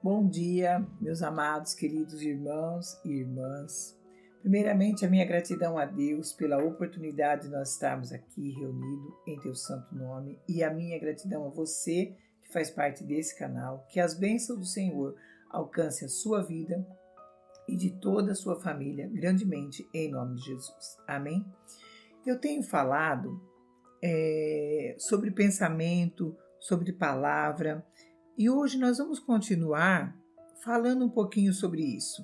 Bom dia, meus amados, queridos irmãos e irmãs. Primeiramente, a minha gratidão a Deus pela oportunidade de nós estarmos aqui reunidos em Teu santo nome e a minha gratidão a você que faz parte desse canal. Que as bênçãos do Senhor alcancem a sua vida e de toda a sua família grandemente em nome de Jesus. Amém? Eu tenho falado sobre pensamento, sobre palavra. E hoje nós vamos continuar falando um pouquinho sobre isso.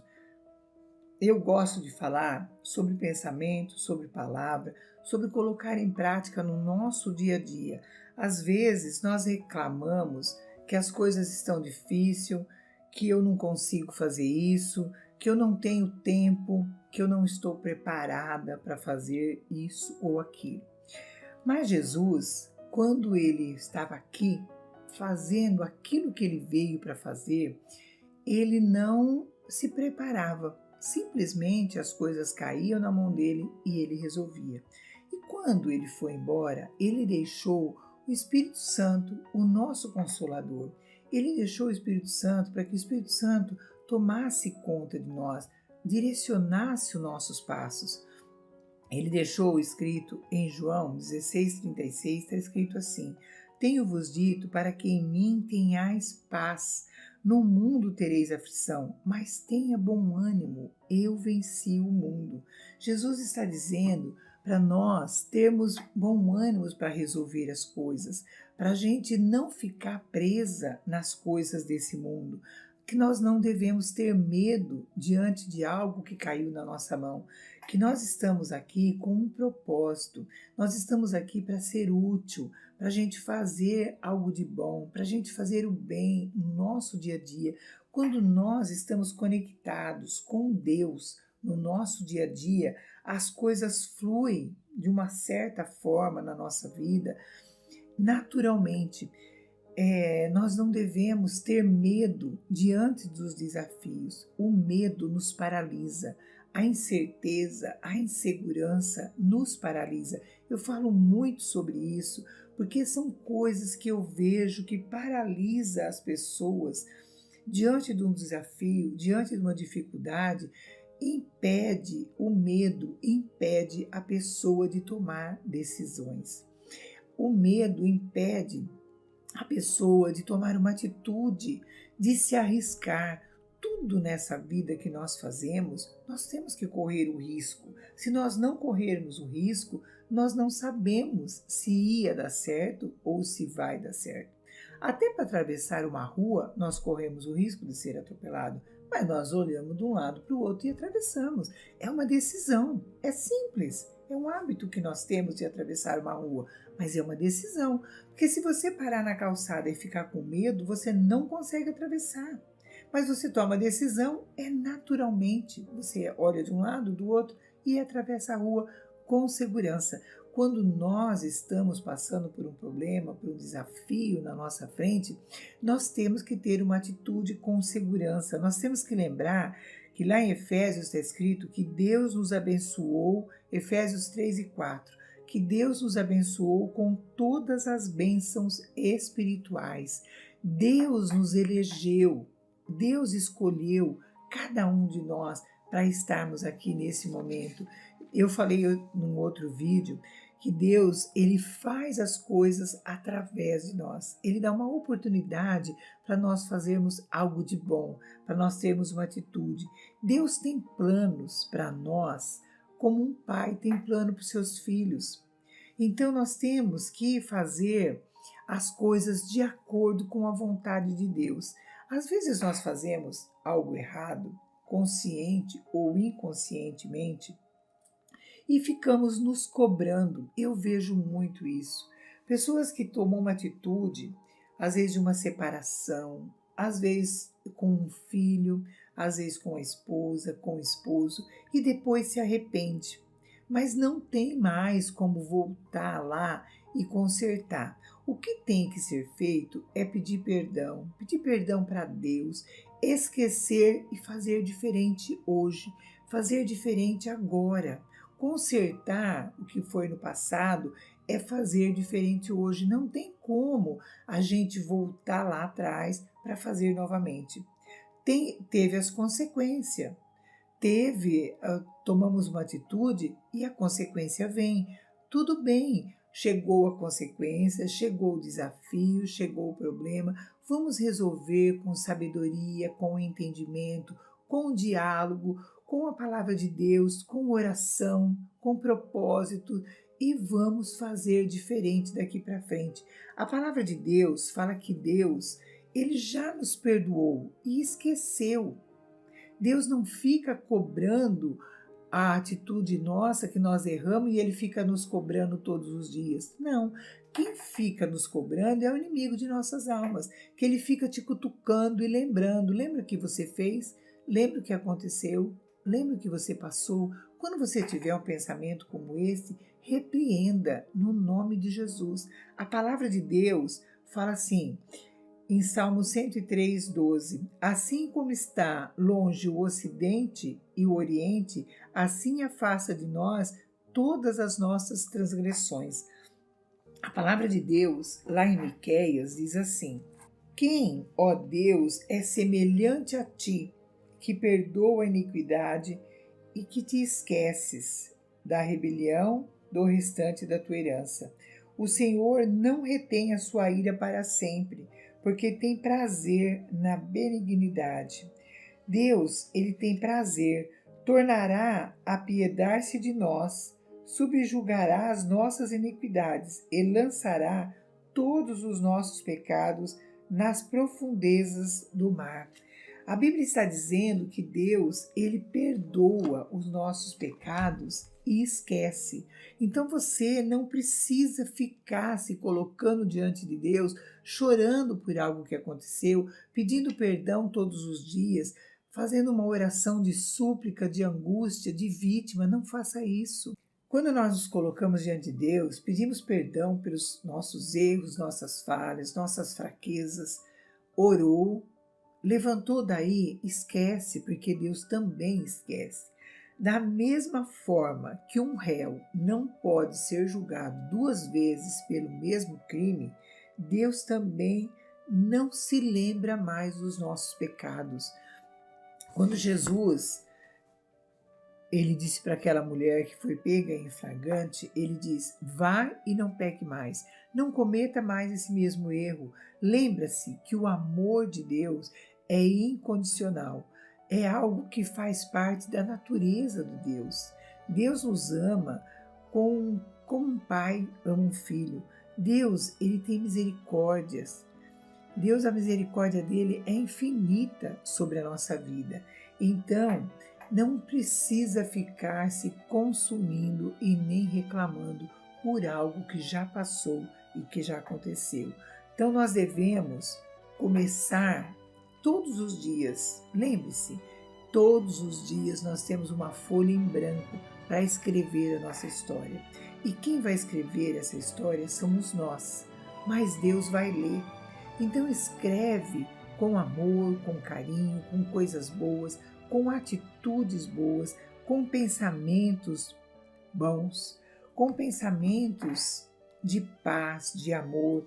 Eu gosto de falar sobre pensamento, sobre palavra, sobre colocar em prática no nosso dia a dia. Às vezes nós reclamamos que as coisas estão difíceis, que eu não consigo fazer isso, que eu não tenho tempo, que eu não estou preparada para fazer isso ou aquilo. Mas Jesus, quando ele estava aqui, fazendo aquilo que ele veio para fazer, ele não se preparava. Simplesmente as coisas caíam na mão dele e ele resolvia. E quando ele foi embora, ele deixou o Espírito Santo, o nosso Consolador. Ele deixou o Espírito Santo para que o Espírito Santo tomasse conta de nós, direcionasse os nossos passos. Ele deixou escrito em João 16,36, está escrito assim: Tenho-vos dito para que em mim tenhais paz. No mundo tereis aflição, mas tenha bom ânimo, eu venci o mundo. Jesus está dizendo para nós termos bom ânimo para resolver as coisas, para a gente não ficar presa nas coisas desse mundo, que nós não devemos ter medo diante de algo que caiu na nossa mão, que nós estamos aqui com um propósito, nós estamos aqui para ser útil, para a gente fazer algo de bom, para a gente fazer o bem no nosso dia a dia. Quando nós estamos conectados com Deus no nosso dia a dia, as coisas fluem de uma certa forma na nossa vida, naturalmente. Nós não devemos ter medo diante dos desafios. O medo nos paralisa, a incerteza, a insegurança nos paralisa. Eu falo muito sobre isso porque são coisas que eu vejo que paralisa as pessoas diante de um desafio, diante de uma dificuldade. Impede o medo, impede a pessoa de tomar decisões. O medo impede a pessoa de tomar uma atitude, de se arriscar. Tudo nessa vida que nós fazemos, nós temos que correr o risco. Se nós não corrermos o risco, nós não sabemos se ia dar certo ou se vai dar certo. Até para atravessar uma rua, nós corremos o risco de ser atropelado, mas nós olhamos de um lado para o outro e atravessamos. É uma decisão, é simples. É um hábito que nós temos de atravessar uma rua, mas é uma decisão. Porque se você parar na calçada e ficar com medo, você não consegue atravessar. Mas você toma a decisão, naturalmente. Você olha de um lado, do outro e atravessa a rua com segurança. Quando nós estamos passando por um problema, por um desafio na nossa frente, nós temos que ter uma atitude com segurança. Nós temos que lembrar que lá em Efésios está escrito que Deus nos abençoou, Efésios 3 e 4, que Deus nos abençoou com todas as bênçãos espirituais. Deus nos elegeu, Deus escolheu cada um de nós para estarmos aqui nesse momento. Eu falei num outro vídeo que Deus, ele faz as coisas através de nós. Ele dá uma oportunidade para nós fazermos algo de bom, para nós termos uma atitude. Deus tem planos para nós, como um pai tem plano para os seus filhos. Então nós temos que fazer as coisas de acordo com a vontade de Deus. Às vezes nós fazemos algo errado, consciente ou inconscientemente, e ficamos nos cobrando. Eu vejo muito isso. Pessoas que tomam uma atitude, às vezes de uma separação, às vezes com um filho, às vezes com a esposa, com o esposo, e depois se arrepende. Mas não tem mais como voltar lá e consertar. O que tem que ser feito é pedir perdão para Deus, esquecer e fazer diferente hoje, fazer diferente agora. Consertar o que foi no passado é fazer diferente hoje. Não tem como a gente voltar lá atrás para fazer novamente. teve as consequências. Tomamos uma atitude e a consequência vem. Tudo bem, chegou a consequência, chegou o desafio, chegou o problema. Vamos resolver com sabedoria, com entendimento, com diálogo, com a palavra de Deus, com oração, com propósito e vamos fazer diferente daqui para frente. A palavra de Deus fala que Deus, ele já nos perdoou e esqueceu. Deus não fica cobrando a atitude nossa que nós erramos e ele fica nos cobrando todos os dias. Não, quem fica nos cobrando é o inimigo de nossas almas, que ele fica te cutucando e lembrando. Lembra o que você fez? Lembra o que aconteceu? Lembra o que você passou? Quando você tiver um pensamento como esse, repreenda no nome de Jesus. A palavra de Deus fala assim, em Salmo 103, 12, assim como está longe o Ocidente e o Oriente, assim afasta de nós todas as nossas transgressões. A palavra de Deus, lá em Miqueias, diz assim, quem, ó Deus, é semelhante a ti, que perdoa a iniquidade e que te esqueces da rebelião do restante da tua herança. O Senhor não retém a sua ira para sempre, porque tem prazer na benignidade. Deus, ele tem prazer, tornará a apiedar-se de nós, subjugará as nossas iniquidades e lançará todos os nossos pecados nas profundezas do mar. A Bíblia está dizendo que Deus, ele perdoa os nossos pecados e esquece. Então você não precisa ficar se colocando diante de Deus, chorando por algo que aconteceu, pedindo perdão todos os dias, fazendo uma oração de súplica, de angústia, de vítima. Não faça isso. Quando nós nos colocamos diante de Deus, pedimos perdão pelos nossos erros, nossas falhas, nossas fraquezas, orou, levantou daí, esquece, porque Deus também esquece. Da mesma forma que um réu não pode ser julgado 2 vezes pelo mesmo crime, Deus também não se lembra mais dos nossos pecados. Quando Jesus, ele disse para aquela mulher que foi pega em flagrante, ele diz, vá e não peque mais, não cometa mais esse mesmo erro. Lembra-se que o amor de Deus é incondicional, é algo que faz parte da natureza de Deus. Deus nos ama como um pai ama um filho. Deus, ele tem misericórdias. Deus, a misericórdia dele é infinita sobre a nossa vida. Então, não precisa ficar se consumindo e nem reclamando por algo que já passou e que já aconteceu. Então, nós devemos começar todos os dias. Lembre-se, todos os dias nós temos uma folha em branco para escrever a nossa história. E quem vai escrever essa história somos nós, mas Deus vai ler. Então escreve com amor, com carinho, com coisas boas, com atitudes boas, com pensamentos bons, com pensamentos de paz, de amor.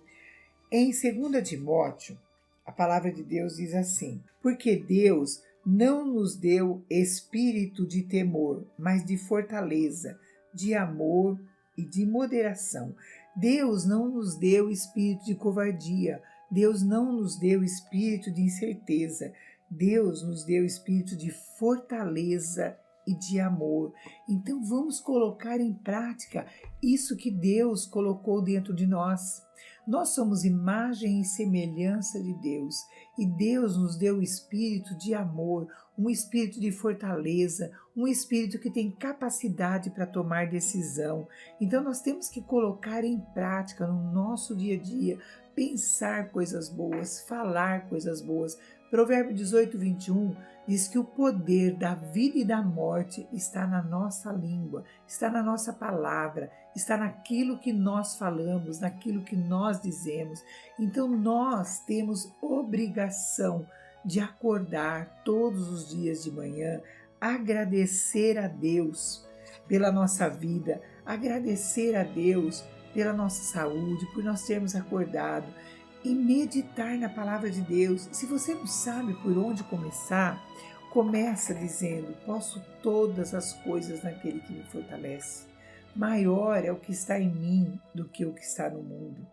Em 2 Timóteo, a palavra de Deus diz assim, porque Deus não nos deu espírito de temor, mas de fortaleza, de amor e de moderação. Deus não nos deu espírito de covardia, Deus não nos deu espírito de incerteza, Deus nos deu espírito de fortaleza e de amor. Então vamos colocar em prática isso que Deus colocou dentro de nós. Nós somos imagem e semelhança de Deus e Deus nos deu o espírito de amor, um espírito de fortaleza, um espírito que tem capacidade para tomar decisão. Então nós temos que colocar em prática no nosso dia a dia, pensar coisas boas, falar coisas boas. Provérbio 18, 21 diz que o poder da vida e da morte está na nossa língua, está na nossa palavra, está naquilo que nós falamos, naquilo que nós dizemos. Então nós temos obrigação de acordar todos os dias de manhã, agradecer a Deus pela nossa vida, agradecer a Deus pela nossa saúde, por nós termos acordado e meditar na palavra de Deus. Se você não sabe por onde começar, começa dizendo: posso todas as coisas naquele que me fortalece. Maior é o que está em mim do que o que está no mundo.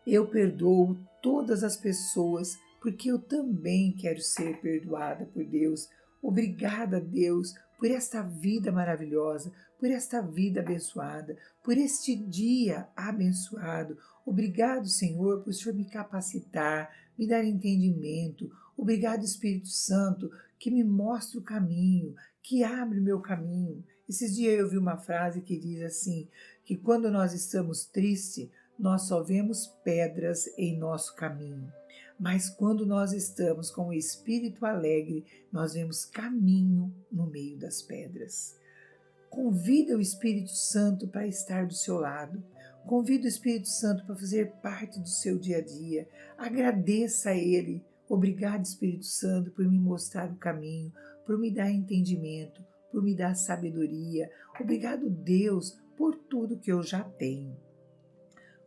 Eu perdoo todas as pessoas porque eu também quero ser perdoada por Deus. Obrigada, Deus, por esta vida maravilhosa, por esta vida abençoada, por este dia abençoado. Obrigado, Senhor, por o Senhor me capacitar, me dar entendimento. Obrigado, Espírito Santo, que me mostra o caminho, que abre o meu caminho. Esses dias eu vi uma frase que diz assim, que quando nós estamos tristes, nós só vemos pedras em nosso caminho. Mas quando nós estamos com o espírito alegre, nós vemos caminho no meio das pedras. Convida o Espírito Santo para estar do seu lado. Convida o Espírito Santo para fazer parte do seu dia a dia. Agradeça a Ele. Obrigado, Espírito Santo, por me mostrar o caminho, por me dar entendimento, por me dar sabedoria. Obrigado, Deus, por tudo que eu já tenho.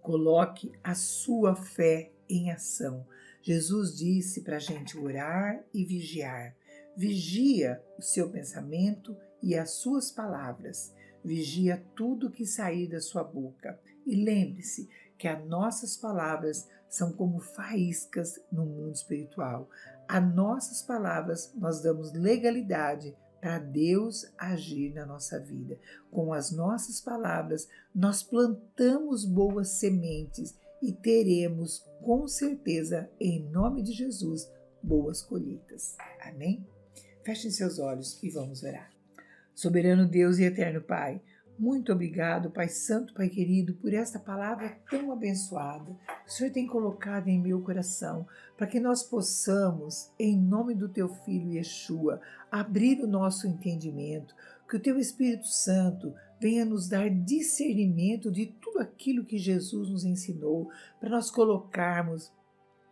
Coloque a sua fé em ação. Jesus disse para a gente orar e vigiar. Vigia o seu pensamento e as suas palavras. Vigia tudo que sair da sua boca. E lembre-se que as nossas palavras são como faíscas no mundo espiritual. A nossas palavras nós damos legalidade para Deus agir na nossa vida. Com as nossas palavras, nós plantamos boas sementes e teremos, com certeza, em nome de Jesus, boas colheitas. Amém? Fechem seus olhos e vamos orar. Soberano Deus e eterno Pai, muito obrigado, Pai Santo, Pai querido, por esta palavra tão abençoada que o Senhor tem colocado em meu coração, para que nós possamos, em nome do Teu Filho Yeshua, abrir o nosso entendimento, que o Teu Espírito Santo venha nos dar discernimento de tudo aquilo que Jesus nos ensinou, para nós colocarmos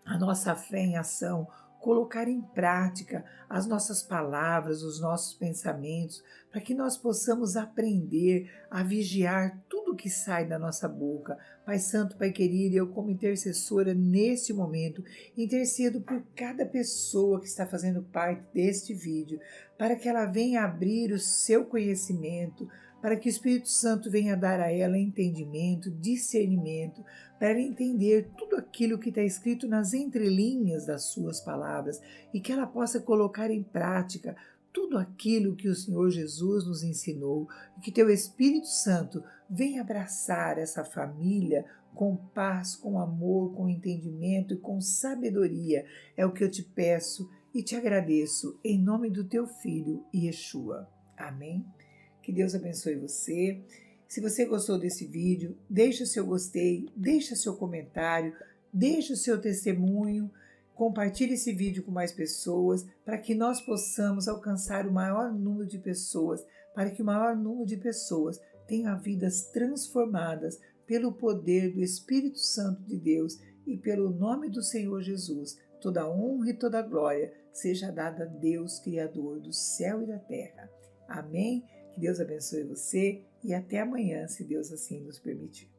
a nossa fé em ação, colocar em prática as nossas palavras, os nossos pensamentos, para que nós possamos aprender a vigiar tudo que sai da nossa boca. Pai Santo, Pai querido, eu como intercessora neste momento, intercedo por cada pessoa que está fazendo parte deste vídeo, para que ela venha abrir o seu conhecimento, para que o Espírito Santo venha dar a ela entendimento, discernimento, para ela entender tudo aquilo que está escrito nas entrelinhas das suas palavras e que ela possa colocar em prática tudo aquilo que o Senhor Jesus nos ensinou e que teu Espírito Santo venha abraçar essa família com paz, com amor, com entendimento e com sabedoria. É o que eu te peço e te agradeço em nome do teu Filho Yeshua. Amém? Que Deus abençoe você. Se você gostou desse vídeo, deixa o seu gostei, deixa seu comentário, deixa o seu testemunho, compartilhe esse vídeo com mais pessoas para que nós possamos alcançar o maior número de pessoas, para que o maior número de pessoas tenha vidas transformadas pelo poder do Espírito Santo de Deus e pelo nome do Senhor Jesus. Toda honra e toda glória seja dada a Deus, Criador do céu e da terra. Amém? Que Deus abençoe você e até amanhã, se Deus assim nos permitir.